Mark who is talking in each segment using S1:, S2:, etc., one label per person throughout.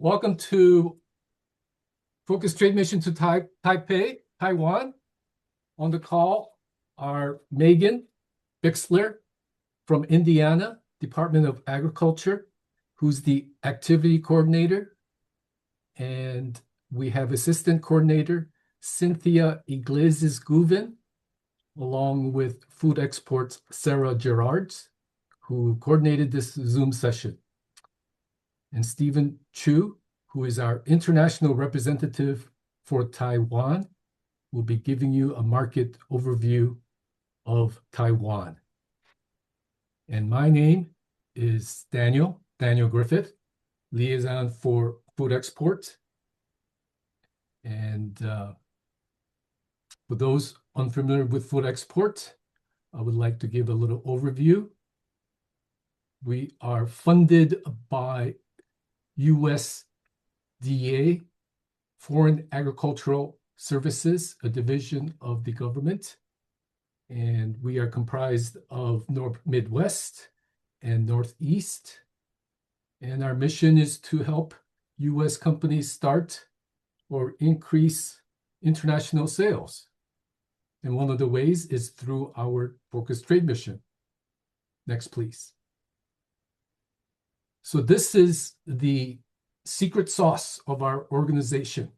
S1: Welcome to Focus Trade Mission to Taipei, Taiwan. On the call are Megan Bixler from Indiana, Department of Agriculture, who's the activity coordinator. And we have assistant coordinator, Cynthia Iglesias-Guven, along with food exports, Sarah Gerards, who coordinated this Zoom session. And Stephen Chu, who is our international representative for Taiwan, will be giving you a market overview of Taiwan. And my name is Daniel Griffith, liaison for food exports. And for those unfamiliar with food export, I would like to give a little overview. We are funded by USDA, Foreign Agricultural Services, a division of the government. And we are comprised of Midwest and Northeast. And our mission is to help US companies start or increase international sales. And one of the ways is through our Focus Trade Mission. Next, please. So this is the secret sauce of our organization.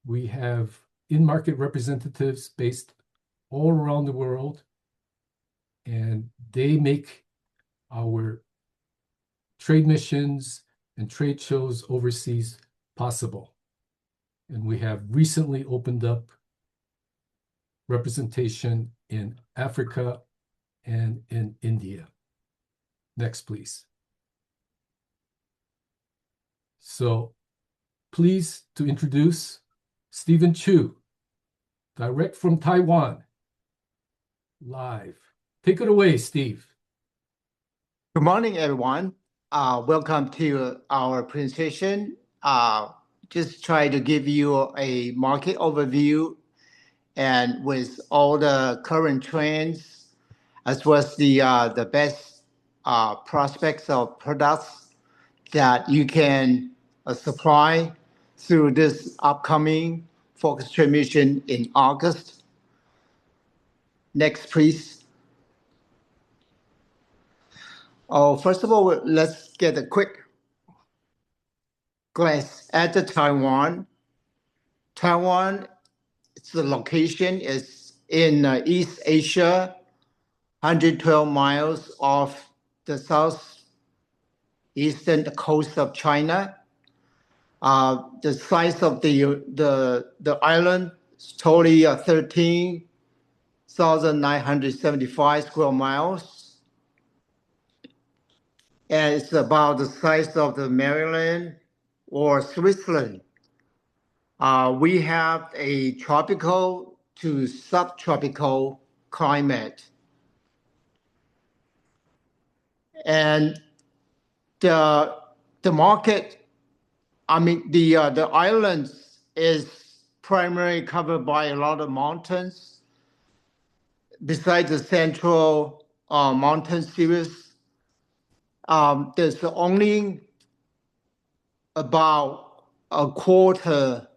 S1: We have in-market representatives based all around the world, and they make our trade missions and trade shows overseas possible. And we have recently opened up representation in Africa and in India. Next, please. So pleased to introduce Stephen Chu, direct from Taiwan, live. Take it away, Steve.
S2: Good morning, everyone. Welcome to our presentation. Just try to give you a market overview and with all the current trends, as well as the best prospects of products that you can supply through this upcoming Focus Trade Mission in August. Next, please. First of all, let's get a quick glance at Taiwan. Taiwan, the location is in East Asia, 112 miles off the southeastern coast of China. The size of the island is totally 13,975 square miles. And it's about the size of the Maryland or Switzerland. We have a tropical to subtropical climate. And the market, the islands is primarily covered by a lot of mountains. Besides the central mountain series, there's only about a quarter,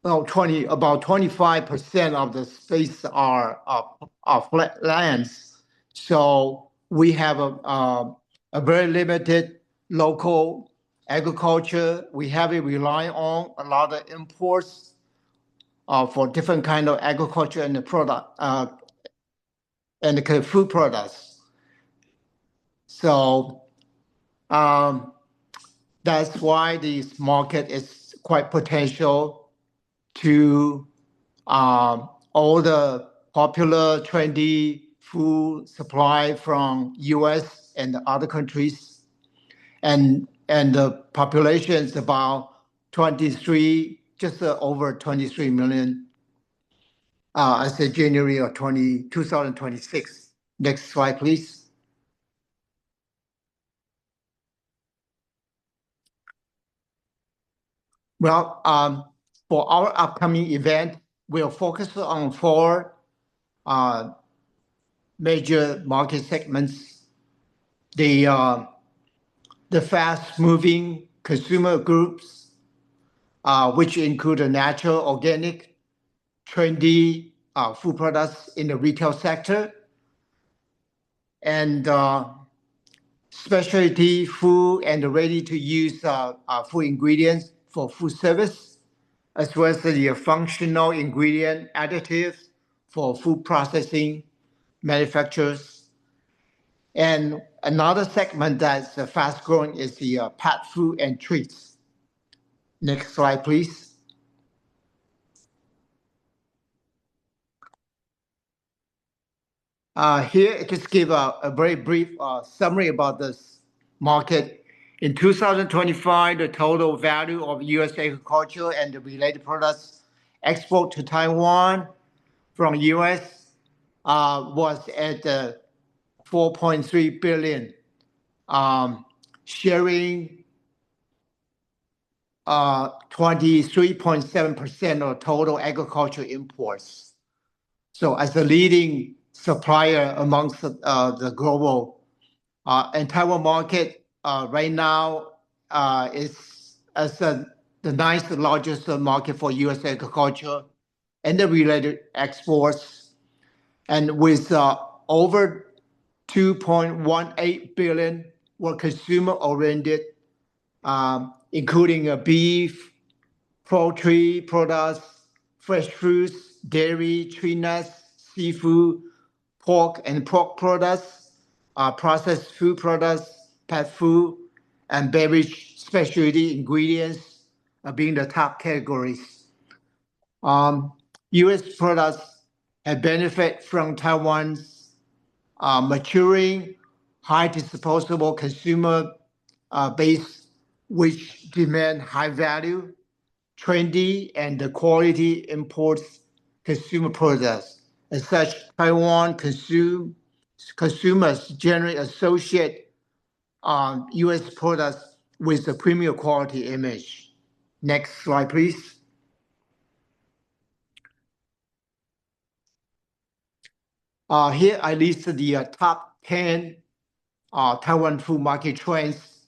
S2: about 25% of the space are flat lands. So we have a very limited local agriculture. We heavily rely on a lot of imports for different kind of agriculture and the product and the food products. So that's why this market is quite potential to all the popular trendy food supply from US and other countries. And the population is about just over 23 million as of January of 2026. Next slide, please. Well, for our upcoming event, we'll focus on 4 major market segments. The fast-moving consumer groups, which include the natural, organic, trendy food products in the retail sector, and specialty food and ready-to-use food ingredients for food service, as well as the functional ingredient additives for food processing manufacturers. And another segment that's fast growing is the pet food and treats. Next slide, please. Here, I just give a very brief summary about this market. In 2025, the total value of U.S. agriculture and the related products export to Taiwan from U.S. Was at 4.3 billion, sharing 23.7% of total agriculture imports. So as a leading supplier amongst the global and Taiwan market right now is as the ninth largest market for U.S. agriculture and the related exports, and with over 2.18 billion were consumer oriented, including beef, poultry products, fresh fruits, dairy, tree nuts, seafood, pork and pork products, processed food products, pet food, and beverage specialty ingredients being the top categories. U.S. products have benefited from Taiwan's maturing, high disposable consumer base, which demand high value, trendy, and the quality imports consumer products. As such, Taiwan consumers generally associate U.S. products with a premium quality image. Next slide, please. Here I listed the top 10 Taiwan food market trends.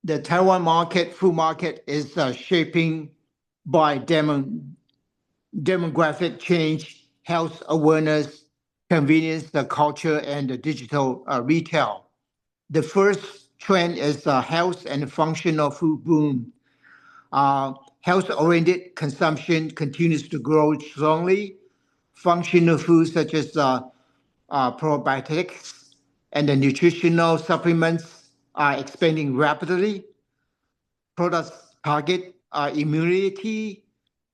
S2: The Taiwan food market is shaping by demographic change, health awareness, convenience, the culture, and the digital retail. The first trend is health and functional food boom. Health-oriented consumption continues to grow strongly. Functional foods such as probiotics and the nutritional supplements are expanding rapidly. Products target immunity,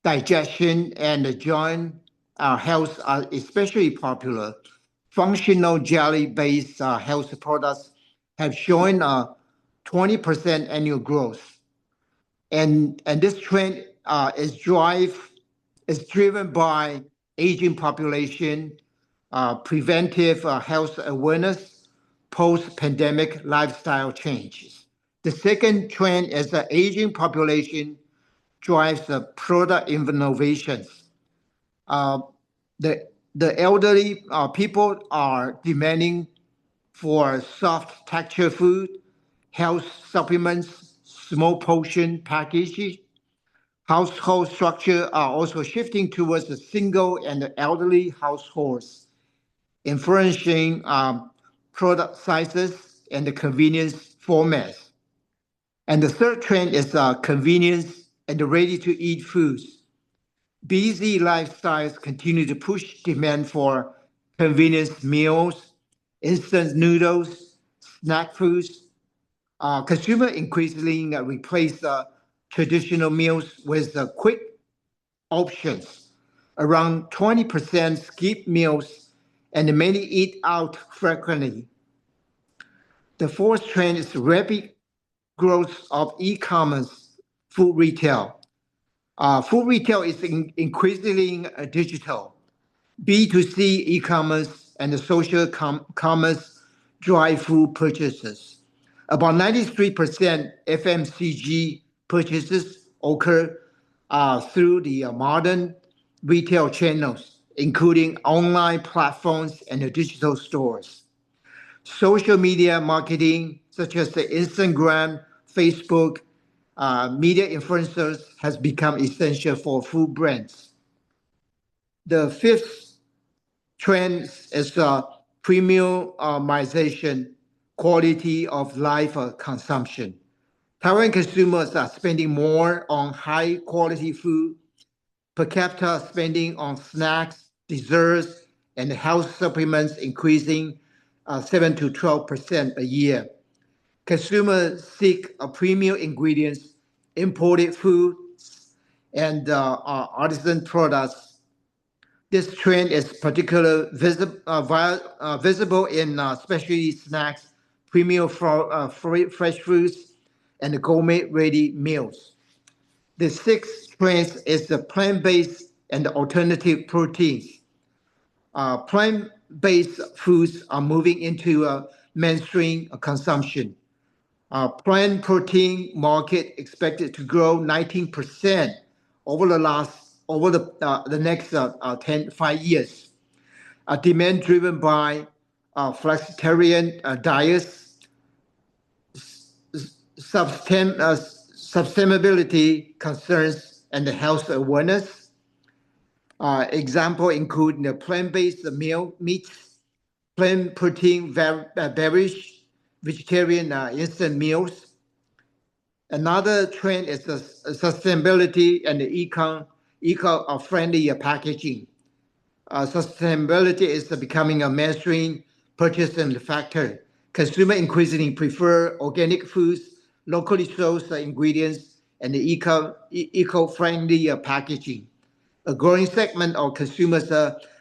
S2: digestion, and joint health are especially popular. Functional jelly-based health products have shown 20% annual growth. And this trend is driven by aging population, preventive health awareness, post-pandemic lifestyle changes. The second trend is the aging population drives the product innovations. The elderly people are demanding for soft texture food, health supplements, small portion packages. Household structure are also shifting towards the single and elderly households, influencing product sizes and the convenience formats. And the third trend is convenience and the ready-to-eat foods. Busy lifestyles continue to push demand for convenience meals, instant noodles, snack foods. Consumers increasingly replace traditional meals with quick options. Around 20% skip meals, and many eat out frequently. The fourth trend is rapid growth of e-commerce food retail. Food retail is increasingly digital. B2C e-commerce and the social commerce drive food purchases. About 93% FMCG purchases occur through the modern retail channels, including online platforms and the digital stores. Social media marketing, such as the Instagram, Facebook, media influencers has become essential for food brands. The fifth trend is premiumization, quality of life consumption. Taiwan consumers are spending more on high quality food. Per capita spending on snacks, desserts, and health supplements increasing 7 to 12% a year. Consumers seek premium ingredients, imported foods, and artisan products. This trend is particularly visible in specialty snacks, premium fresh fruits, and gourmet ready meals. The sixth trend is the plant-based and alternative proteins. Plant-based foods are moving into mainstream consumption. Plant protein market expected to grow 19% over the next 5 years. Demand driven by flexitarian diets, sustainability concerns, and health awareness. Example include the plant-based meats, plant protein beverage, vegetarian instant meals. Another trend is the sustainability and the eco-friendly packaging. Sustainability is becoming a mainstream purchasing factor. Consumers increasingly prefer organic foods, locally sourced ingredients, and eco-friendly packaging. A growing segment of consumers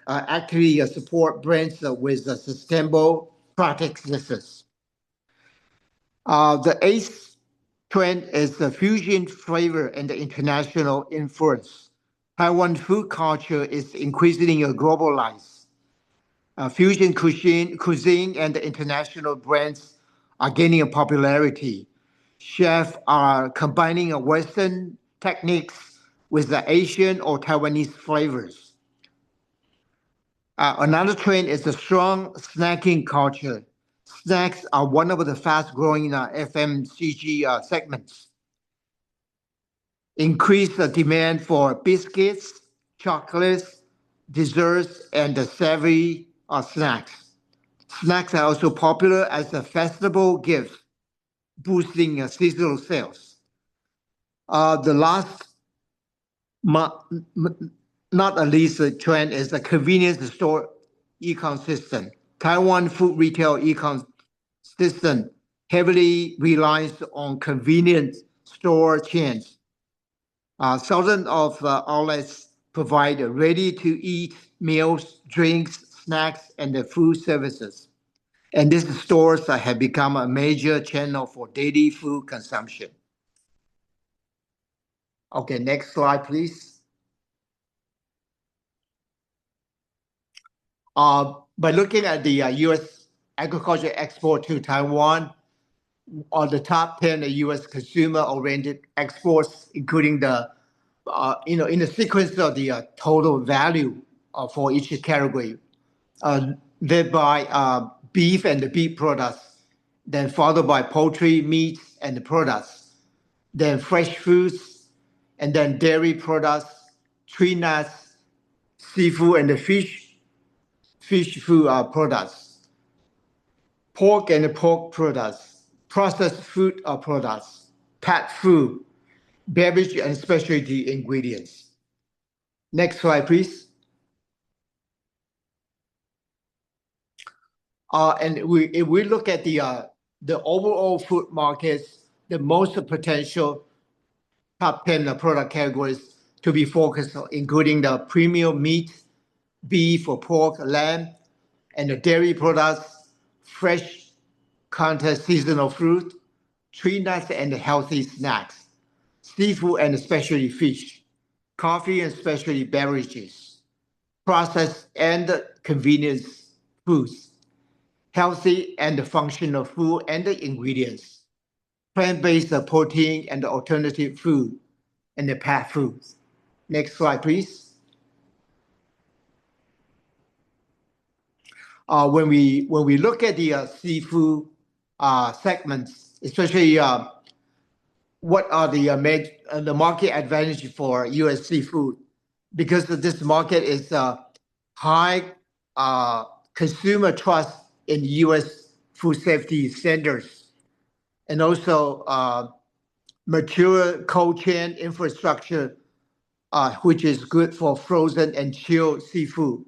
S2: actively support brands with sustainable practices. The eighth trend is the fusion flavor and the international influence. Taiwan food culture is increasingly globalized. Fusion cuisine and the international brands are gaining popularity. Chefs are combining Western techniques with the Asian or Taiwanese flavors. Another trend is the strong snacking culture. Snacks are one of the fast-growing FMCG segments. Increased demand for biscuits, chocolates, desserts, and savory snacks. Snacks are also popular as a festival gift, boosting seasonal sales. The last, not the least trend is the convenience store ecosystem. Taiwan food retail ecosystem heavily relies on convenience store chains. Thousands of outlets provide ready-to-eat meals, drinks, snacks, and food services. And these stores have become a major channel for daily food consumption. Okay, next slide, please. By looking at the U.S. agriculture export to Taiwan, on the top 10 U.S. consumer-oriented exports, including the, in the sequence of the total value for each category, led by beef and the beef products, then followed by poultry, meat, and the products, then fresh foods, and then dairy products, tree nuts, seafood, and the fish food products, pork and pork products, processed food products, pet food, beverage, and specialty ingredients. Next slide, please. And if we look at the overall food markets, the most potential top 10 product categories to be focused on, including the premium meat, beef or pork, lamb, and the dairy products, fresh content seasonal fruit, tree nuts and healthy snacks, seafood and specialty fish, coffee and specialty beverages, processed and convenience foods, healthy and functional food and the ingredients, plant-based protein and alternative food, and the pet foods. Next slide, please. When we look at the seafood segments, especially what are the market advantage for U.S. seafood? Because this market is high consumer trust in U.S. food safety standards, and also mature cold chain infrastructure, which is good for frozen and chilled seafood,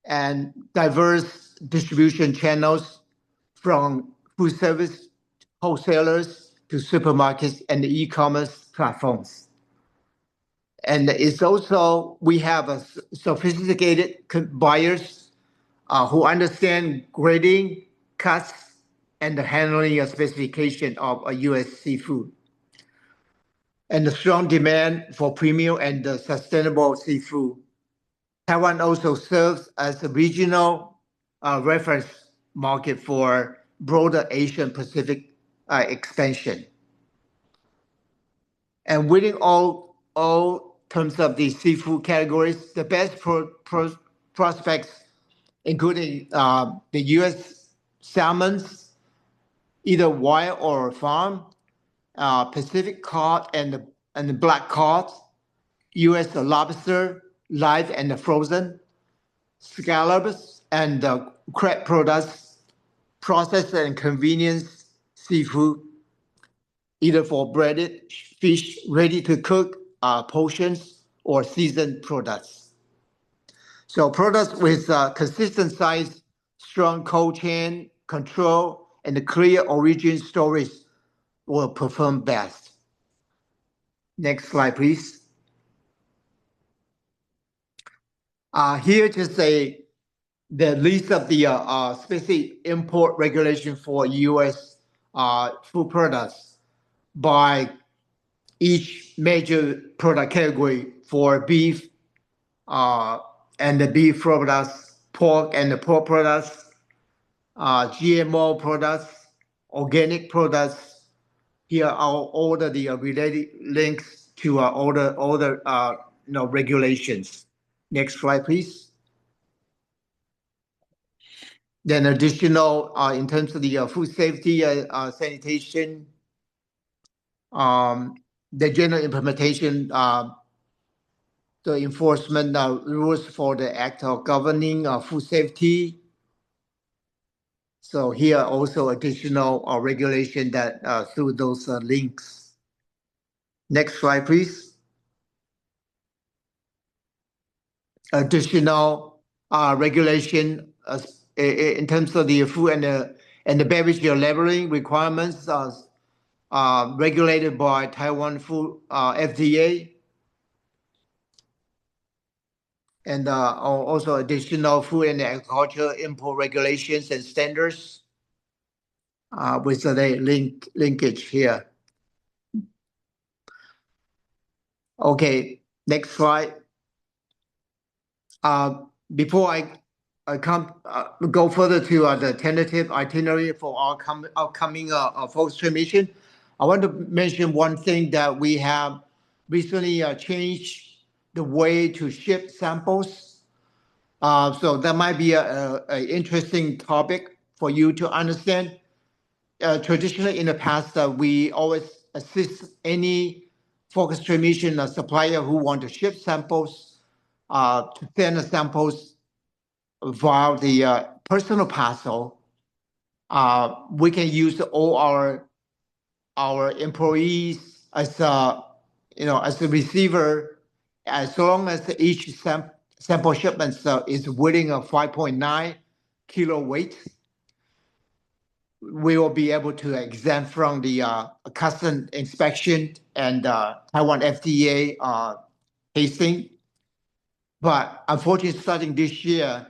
S2: and diverse distribution channels from food service wholesalers to supermarkets and e-commerce platforms. And it's also, we have a sophisticated buyers who understand grading, cuts, and the handling specification of a U.S. seafood. And the strong demand for premium and sustainable seafood. Taiwan also serves as a regional reference market for broader Asian Pacific expansion. And within all terms of the seafood categories, the best prospects, including the U.S. salmons, either wild or farm, Pacific cod and the black cod, U.S. lobster, live and frozen, scallops and crab products, processed and convenience seafood, either for breaded fish, ready to cook portions, or seasoned products. So products with consistent size, strong cold chain control, and the clear origin stories will perform best. Next slide, please. Here just the list of the specific import regulation for U.S. Food products by each major product category for beef and the beef products, pork and the pork products, GMO products, organic products. Here are all the related links to all the regulations. Next slide, please. Then additional in terms of the food safety, sanitation, the general implementation, the enforcement rules for the Act of Governing Food Safety. So here also additional regulation that through those links. Next slide, please. Additional regulation in terms of the food and the beverage labeling requirements regulated by Taiwan Food FDA. And also additional food and agriculture import regulations and standards with the linkage here. Okay, next slide. Before I go further to the tentative itinerary for our upcoming focus trade mission, I want to mention one thing that we have recently changed the way to ship samples. So that might be an interesting topic for you to understand. Traditionally, in the past, we always assist any focus trade mission supplier who want to ship samples to send the samples via the personal parcel. We can use all our employees as as a receiver, as long as each sample shipment is within a 5.9 kilo weight. We will be able to exempt from the custom inspection and Taiwan FDA tasting. But unfortunately, starting this year,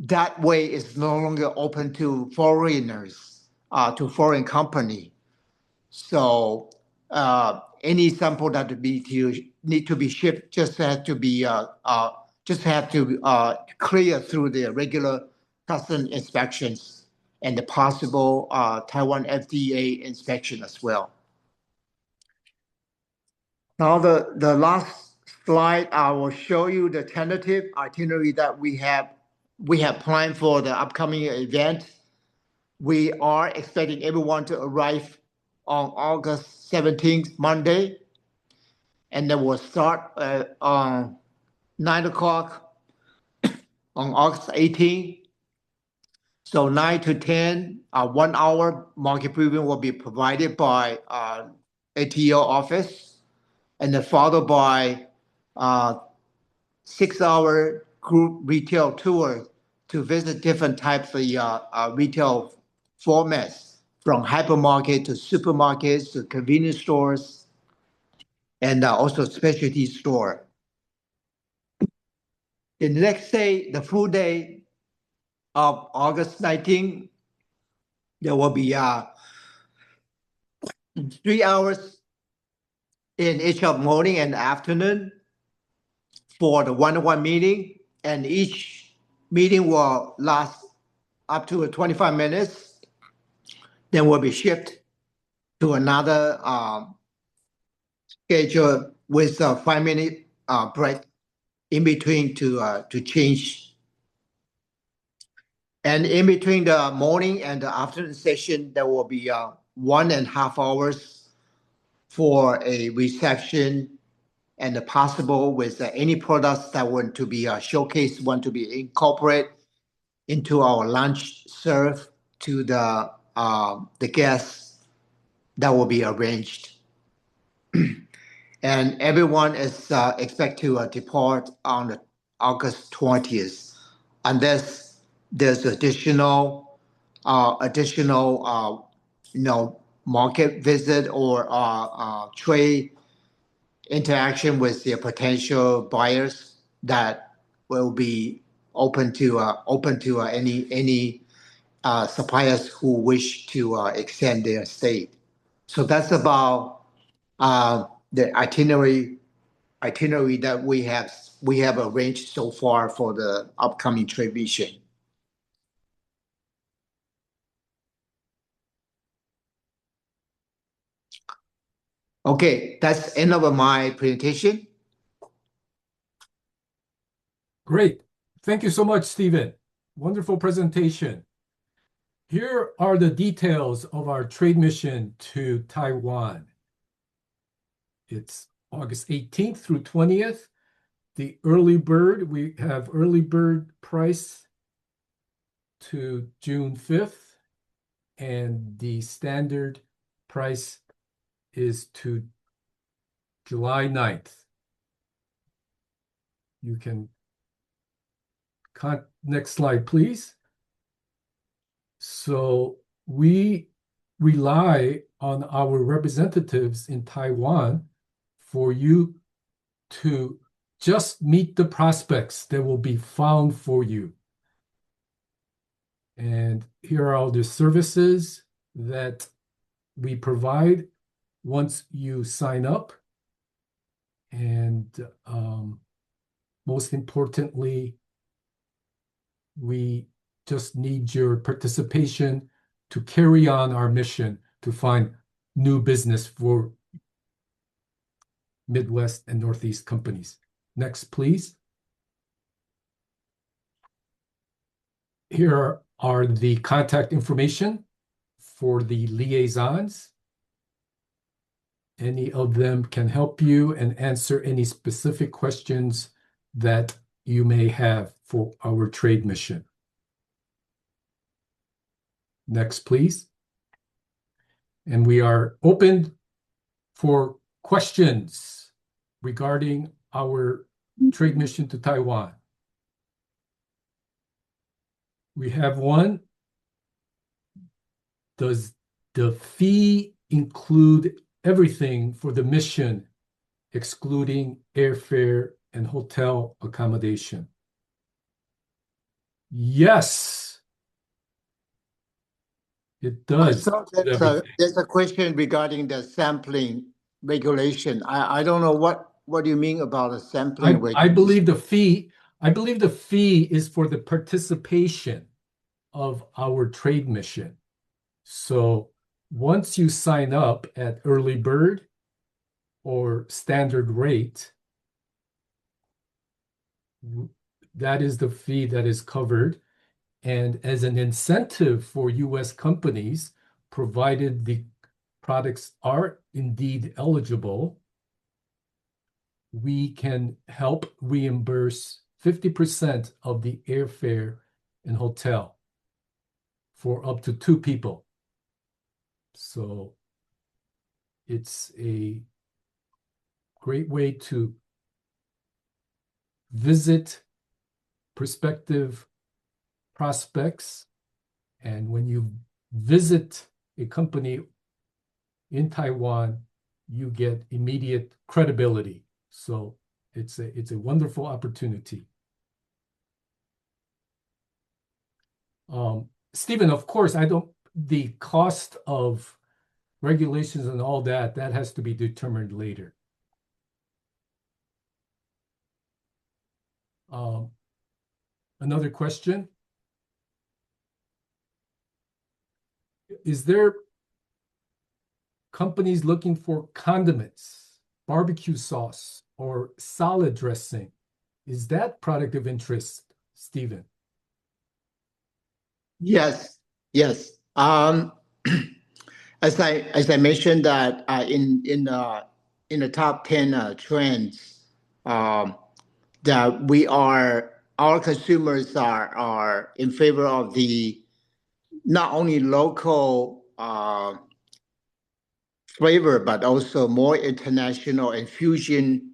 S2: that way is no longer open to foreigners, to foreign company. So any sample that need to be shipped just have to be clear through the regular custom inspections and the possible Taiwan FDA inspection as well. Now the last slide, I will show you the tentative itinerary that we have planned for the upcoming event. We are expecting everyone to arrive on August 17th, Monday, and then we'll start on 9 o'clock on August 18th. So 9 to 10, 1 hour market briefing will be provided by ATO office, and then followed by 6 hour group retail tour to visit different types of retail formats, from hypermarket to supermarkets to convenience stores, and also specialty store. The next day, the full day of August 19th, there will be 3 hours in each of morning and afternoon for the one-on-one meeting, and each meeting will last up to 25 minutes. Then will be shipped to another schedule with a 5 minute break in between to change. And in between the morning and the afternoon session, there will be 1.5 hours for a reception and possible with any products that want to be showcased, want to be incorporated into our lunch serve to the guests that will be arranged. And everyone is expected to depart on August 20th, unless there's additional market visit or trade interaction with the potential buyers that will be open to any suppliers who wish to extend their stay. So that's about the itinerary that we have arranged so far for the upcoming trade mission. Okay, that's end of my presentation.
S1: Great. Thank you so much, Stephen. Wonderful presentation. Here are the details of our trade mission to Taiwan. It's August 18th through 20th. The early bird, we have early bird price to June 5th, and the standard price is to July 9th. You can, next slide, please. So we rely on our representatives in Taiwan for you to just meet the prospects that will be found for you. And here are all the services that we provide once you sign up. And most importantly, we just need your participation to carry on our mission to find new business for Midwest and Northeast companies. Next, please. Here are the contact information for the liaisons. Any of them can help you and answer any specific questions that you may have for our trade mission. Next, please. And we are open for questions regarding our trade mission to Taiwan. We have one. Does the fee include everything for the mission, excluding airfare and hotel accommodation? Yes, it does.
S2: So there's a question regarding the sampling regulation. I don't know what do you mean about a sampling regulation?
S1: I believe the fee is for the participation of our trade mission. So once you sign up at early bird or standard rate, that is the fee that is covered. And as an incentive for U.S. companies, provided the products are indeed eligible, we can help reimburse 50% of the airfare and hotel for up to 2 people. So it's a great way to visit prospective prospects. And when you visit a company in Taiwan, you get immediate credibility. So it's a wonderful opportunity. Stephen, of course, the cost of regulations and all that has to be determined later. Another question. Is there companies looking for condiments, barbecue sauce, or salad dressing? Is that product of interest, Stephen?
S2: Yes, yes. As I mentioned that in the top 10 trends, that our consumers are in favor of the not only local flavor but also more international and fusion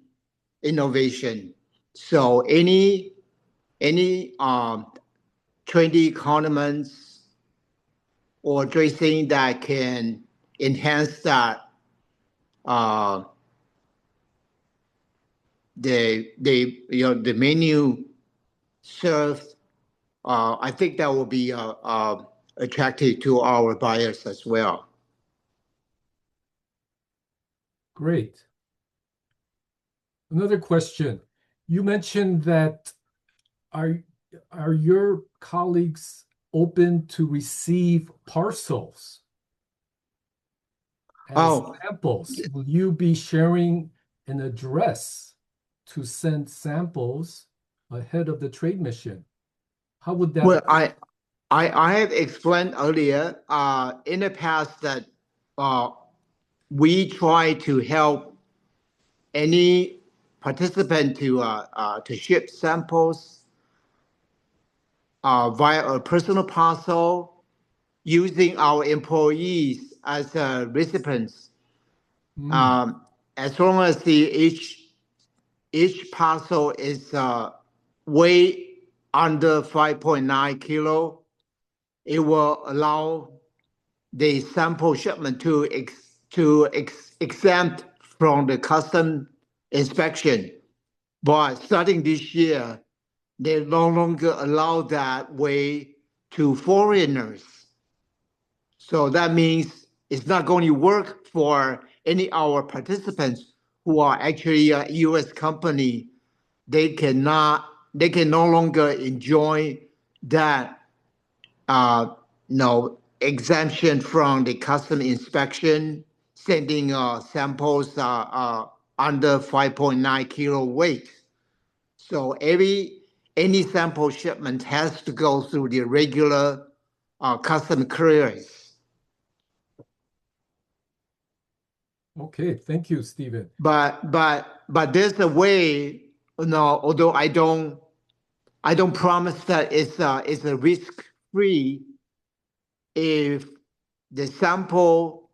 S2: innovation. So any trendy condiments or dressing that can enhance that the menu served. I think that will be attractive to our buyers as well.
S1: Great. Another question. You mentioned that are your colleagues open to receive parcels as samples? Will you be sharing an address to send samples ahead of the trade mission? How would that?
S2: Well, I have explained earlier in the past that we try to help any participant to ship samples via a personal parcel using our employees as recipients. As long as each parcel is weigh under 5.9 kilo, it will allow the sample shipment to exempt from the custom inspection. But starting this year, they no longer allow that way to foreigners. So that means it's not going to work for any of our participants who are actually a U.S. company. They can no longer enjoy that exemption from the custom inspection, sending samples under 5.9 kilo weight. So any sample shipment has to go through the regular custom clearance.
S1: Okay, thank you, Stephen.
S2: But there's a way, although I don't promise that it's a risk free if the sample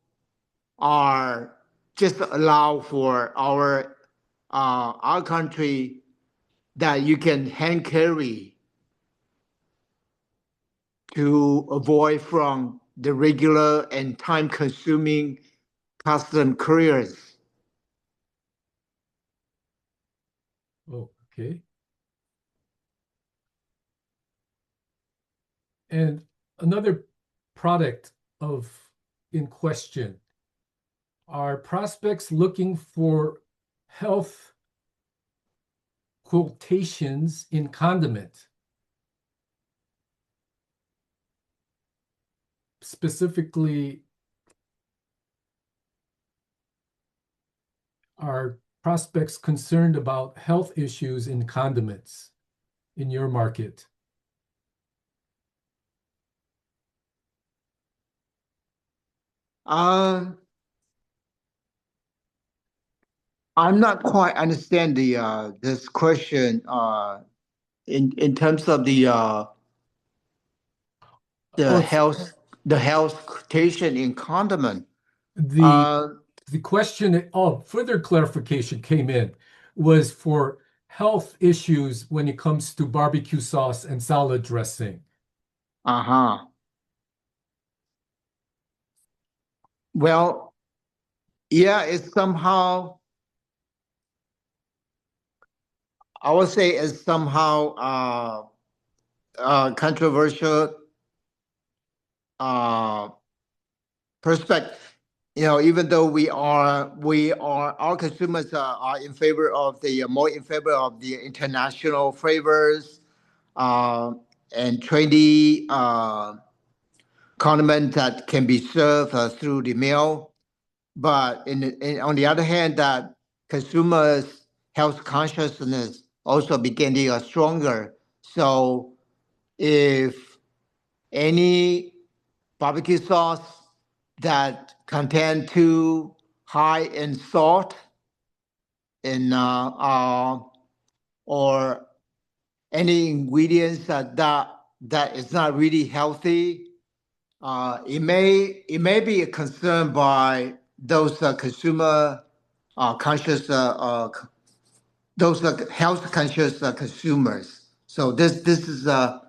S2: are just allow for our country that you can hand carry to avoid from the regular and time consuming custom clearance.
S1: Oh, okay. And another product in question, are prospects looking for health quotations in condiment? Specifically, are prospects concerned about health issues in condiments in your market?
S2: I'm not quite understand the this question in terms of the
S1: Oh, it's
S2: health quotation in condiment.
S1: the
S2: Uh,
S1: the question, oh, further clarification came in, was for health issues when it comes to barbecue sauce and salad dressing.
S2: uh-huh. Well, yeah, it's somehow I would say it's somehow controversial uh perspective. Even though we are our consumers are in favor of the more in favor of the international flavors uh, and trendy condiments that can be served through the meal. But on the other hand, that consumers' health consciousness also beginning stronger. So if any barbecue sauce that contain too high in salt and or any ingredients that is not really healthy. It may be a concern by those consumer conscious those health conscious consumers. So this is a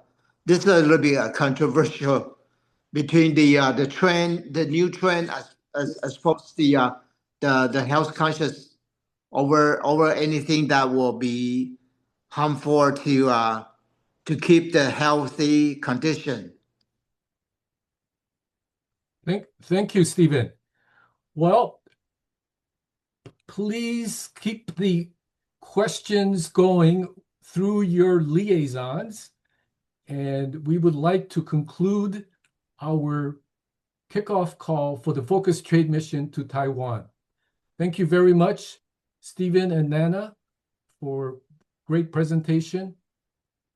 S2: little bit controversial between the trend, the new trend as opposed to the health conscious over anything that will be harmful to keep the healthy condition.
S1: Thank you, Stephen. Well, please keep the questions going through your liaisons, and we would like to conclude our kickoff call for the Focus Trade Mission to Taiwan. Thank you very much, Stephen and Nana, for great presentation.